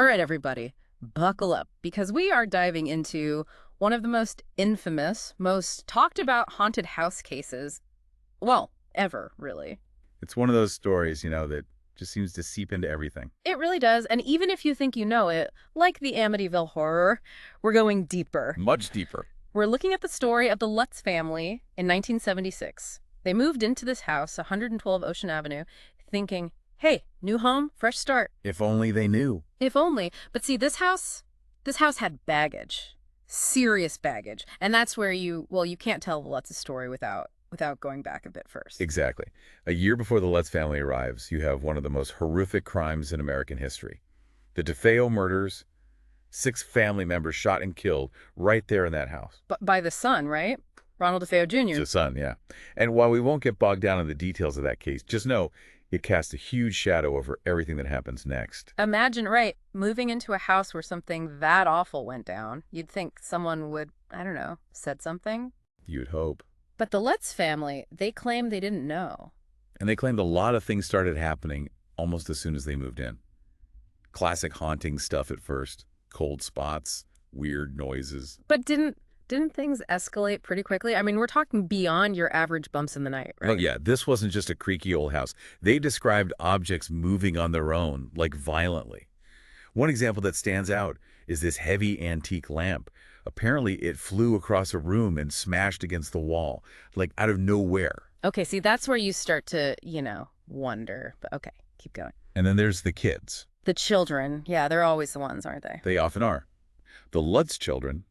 All right, everybody, buckle up because we are diving into one of the most infamous, most talked about haunted house cases, well, ever, really. It's one of those stories, that just seems to seep into everything. It really does. And even if you think you know it, like the Amityville horror, we're going deeper. Much deeper. We're looking at the story of the Lutz family in 1976. They moved into this house, 112 Ocean Avenue, thinking, hey, new home, fresh start. If only they knew. If only. But see, this house had baggage, serious baggage. And that's where you can't tell the Lutz's story without going back a bit first. Exactly. A year before the Lutz family arrives, you have one of the most horrific crimes in American history. The DeFeo murders, 6 family members shot and killed right there in that house. But by the son, right? Ronald DeFeo Jr. The son, yeah. And while we won't get bogged down in the details of that case, just know it casts a huge shadow over everything that happens next. Imagine, right, moving into a house where something that awful went down. You'd think someone would, I don't know, said something. You'd hope. But the Lutz family, they claim they didn't know. And they claimed a lot of things started happening almost as soon as they moved in. Classic haunting stuff at first. Cold spots, weird noises. But didn't things escalate pretty quickly? I mean, we're talking beyond your average bumps in the night, right? Oh, yeah, this wasn't just a creaky old house. They described objects moving on their own, like violently. One example that stands out is this heavy antique lamp. Apparently, it flew across a room and smashed against the wall, like out of nowhere. Okay, see, that's where you start to, wonder. But okay, keep going. And then there's the kids. The children, yeah, they're always the ones, aren't they? They often are. The Lutz children,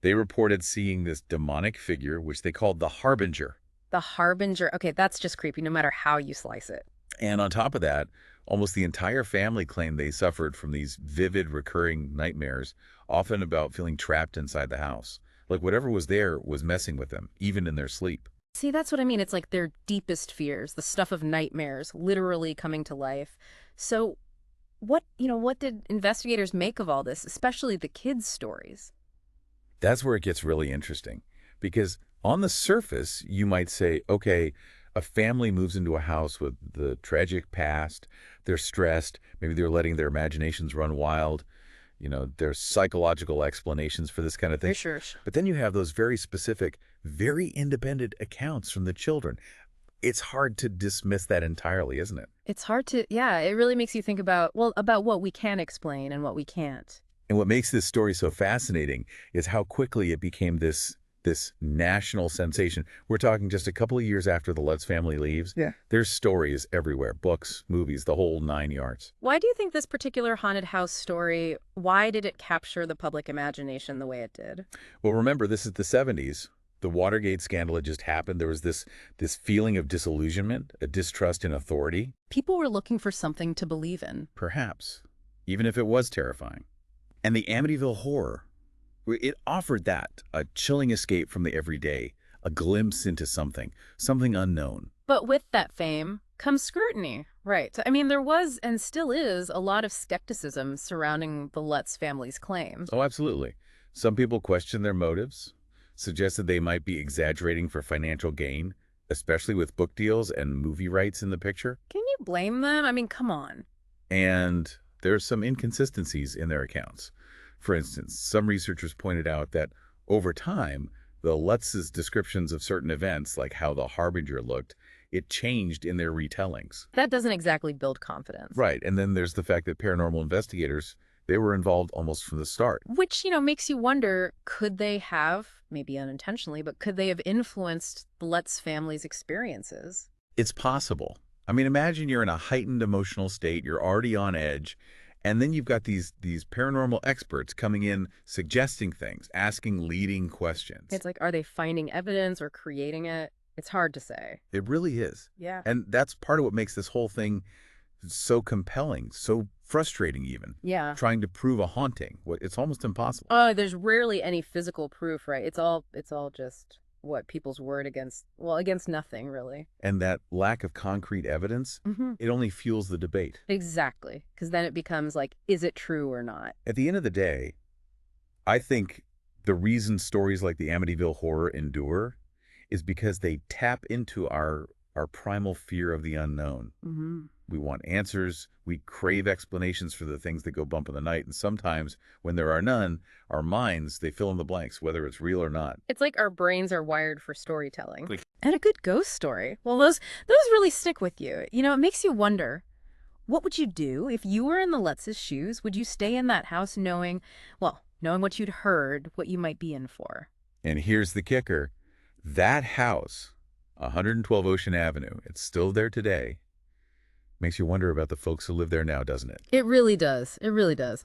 they reported seeing this demonic figure, which they called the Harbinger. The Harbinger, okay, that's just creepy, no matter how you slice it. And on top of that, almost the entire family claimed they suffered from these vivid, recurring nightmares, often about feeling trapped inside the house. Like whatever was there was messing with them, even in their sleep. See, that's what I mean. It's like their deepest fears, the stuff of nightmares, literally coming to life. So what did investigators make of all this, especially the kids' stories? That's where it gets really interesting. Because on the surface, you might say, okay, a family moves into a house with the tragic past. They're stressed. Maybe they're letting their imaginations run wild. There's psychological explanations for this kind of thing. Sure. But then you have those very specific, very independent accounts from the children. It's hard to dismiss that entirely, isn't it? It's hard to, yeah, it really makes you think about what we can explain and what we can't. And what makes this story so fascinating is how quickly it became this national sensation. We're talking just a couple of years after the Lutz family leaves. Yeah. There's stories everywhere, books, movies, the whole 9 yards. Why do you think this particular haunted house story, why did it capture the public imagination the way it did? Well, remember, this is the 70s. The Watergate scandal had just happened. There was this feeling of disillusionment, a distrust in authority. People were looking for something to believe in. Perhaps, even if it was terrifying. And the Amityville horror, it offered that, a chilling escape from the everyday, a glimpse into something unknown. But with that fame comes scrutiny, right? I mean, there was and still is a lot of skepticism surrounding the Lutz family's claims. Oh, absolutely. Some people question their motives, suggested they might be exaggerating for financial gain, especially with book deals and movie rights in the picture. Can you blame them? I mean, come on. And there's some inconsistencies in their accounts. For instance, some researchers pointed out that over time, the Lutz's descriptions of certain events, like how the Harbinger looked, it changed in their retellings. That doesn't exactly build confidence. Right. And then there's the fact that paranormal investigators, they were involved almost from the start. Which, makes you wonder, could they have, maybe unintentionally, but could they have influenced the Lutz family's experiences? It's possible. I mean, imagine you're in a heightened emotional state, you're already on edge, and then you've got these paranormal experts coming in, suggesting things, asking leading questions. It's like, are they finding evidence or creating it? It's hard to say. It really is. Yeah. And that's part of what makes this whole thing so compelling, so frustrating even. Yeah. Trying to prove a haunting. It's almost impossible. Oh, there's rarely any physical proof, right? It's all just people's word against nothing, really. And that lack of concrete evidence, it only fuels the debate. Exactly. Because then it becomes like, is it true or not? At the end of the day, I think the reason stories like the Amityville horror endure is because they tap into our primal fear of the unknown. We want answers. We crave explanations for the things that go bump in the night. And sometimes when there are none, our minds, they fill in the blanks, whether it's real or not. It's like our brains are wired for storytelling. Like- And a good ghost story. Well, those really stick with you. You know, it makes you wonder, what would you do if you were in the Lutz's shoes? Would you stay in that house knowing what you'd heard, what you might be in for? And here's the kicker. That house, 112 Ocean Avenue, it's still there today. Makes you wonder about the folks who live there now, doesn't it? It really does. It really does.